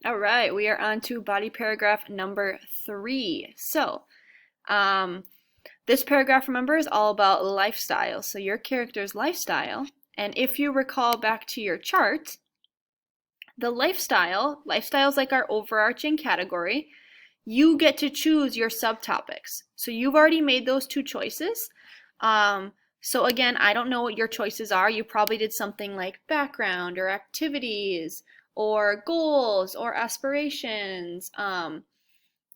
All right, we are on to body paragraph number 3. This paragraph, remember, is all about lifestyle. So your character's lifestyle. And if you recall back to your chart, the lifestyle is like our overarching category. You get to choose your subtopics. So you've already made those 2 choices. So again, I don't know what your choices are. You probably did something like background or activities or goals or aspirations.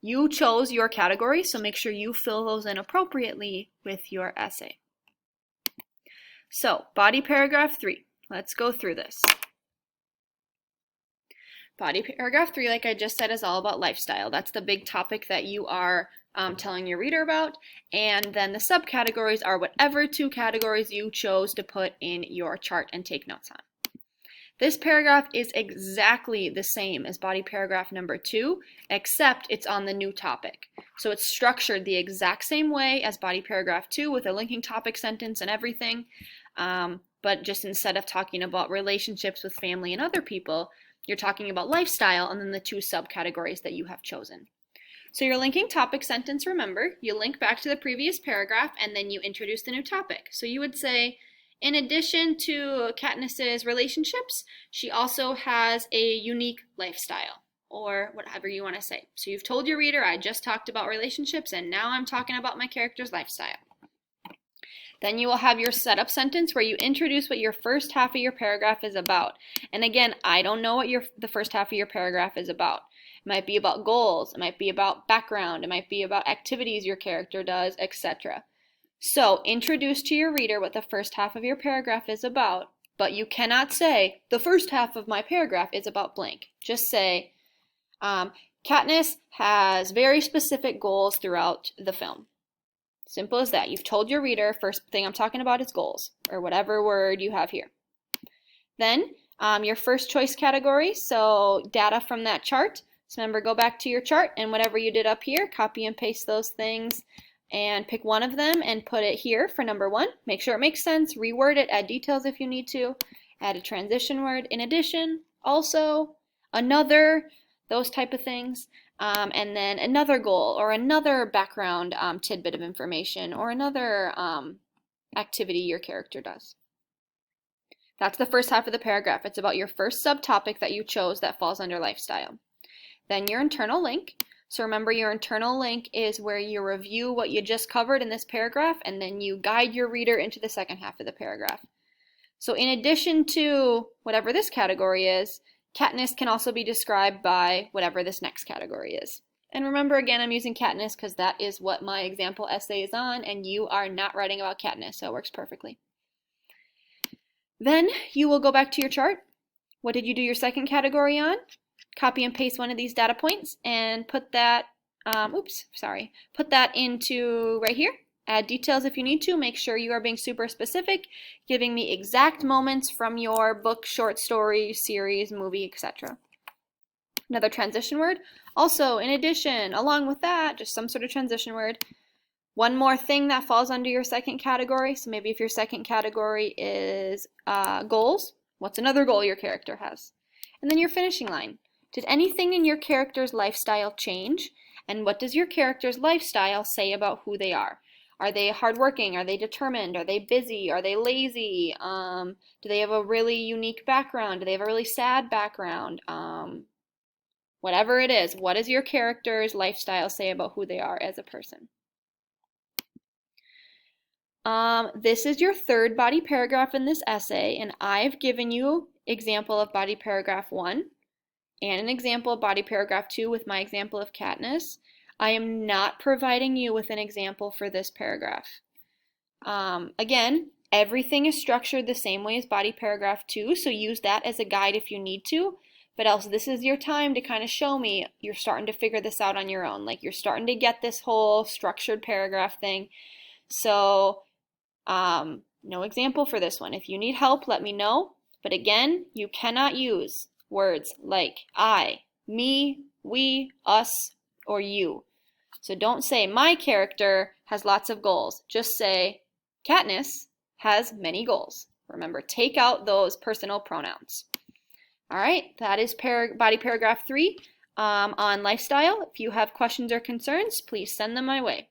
You chose your category, so make sure you fill those in appropriately with your essay. So, body paragraph 3. Let's go through this. Body paragraph 3, like I just said, is all about lifestyle. That's the big topic that you are telling your reader about. And then the subcategories are whatever 2 categories you chose to put in your chart and take notes on. This paragraph is exactly the same as body paragraph number 2, except it's on the new topic. So it's structured the exact same way as body paragraph 2 with a linking topic sentence and everything. But just instead of talking about relationships with family and other people, you're talking about lifestyle and then the 2 subcategories that you have chosen. So your linking topic sentence, remember, you link back to the previous paragraph and then you introduce the new topic. So you would say, in addition to Katniss's relationships, she also has a unique lifestyle, or whatever you want to say. So you've told your reader, I just talked about relationships and now I'm talking about my character's lifestyle. Then you will have your setup sentence where you introduce what your first half of your paragraph is about. And again, I don't know what the first half of your paragraph is about. It might be about goals, it might be about background, it might be about activities your character does, etc. So introduce to your reader what the first half of your paragraph is about, but you cannot say, the first half of my paragraph is about blank. Just say, Katniss has very specific goals throughout the film. Simple as that. You've told your reader, first thing I'm talking about is goals, or whatever word you have here. Then, your first choice category, so data from that chart. So remember, go back to your chart, and whatever you did up here, copy and paste those things, and pick one of them and put it here for number 1. Make sure it makes sense, reword it, add details if you need to, add a transition word, in addition, also, another, those type of things. And then another goal or another background tidbit of information or another activity your character does. That's the first half of the paragraph. It's about your first subtopic that you chose that falls under lifestyle. Then your internal link. So remember, your internal link is where you review what you just covered in this paragraph and then you guide your reader into the second half of the paragraph. So in addition to whatever this category is, Katniss can also be described by whatever this next category is. And remember, again, I'm using Katniss because that is what my example essay is on, and you are not writing about Katniss, so it works perfectly. Then you will go back to your chart. What did you do your second category on? Copy and paste one of these data points and put that, put that into right here. Add details if you need to. Make sure you are being super specific, giving me exact moments from your book, short story, series, movie, etc. Another transition word. Also, in addition, along with that, just some sort of transition word. One more thing that falls under your second category. So maybe if your second category is goals, what's another goal your character has? And then your finishing line. Did anything in your character's lifestyle change? And what does your character's lifestyle say about who they are? Are they hardworking? Are they determined? Are they busy? Are they lazy? Do they have a really unique background? Do they have a really sad background? Whatever it is, what does your character's lifestyle say about who they are as a person? This is your third body paragraph in this essay, and I've given you example of body paragraph 1 and an example of body paragraph 2 with my example of Katniss. I am not providing you with an example for this paragraph. Again, everything is structured the same way as body paragraph 2, so use that as a guide if you need to, but else this is your time to kind of show me you're starting to figure this out on your own. Like you're starting to get this whole structured paragraph thing. So, no example for this one. If you need help, let me know. But again, you cannot use words like I, me, we, us, or you. So don't say my character has lots of goals. Just say Katniss has many goals. Remember, take out those personal pronouns. All right, that is body paragraph 3 on lifestyle. If you have questions or concerns, please send them my way.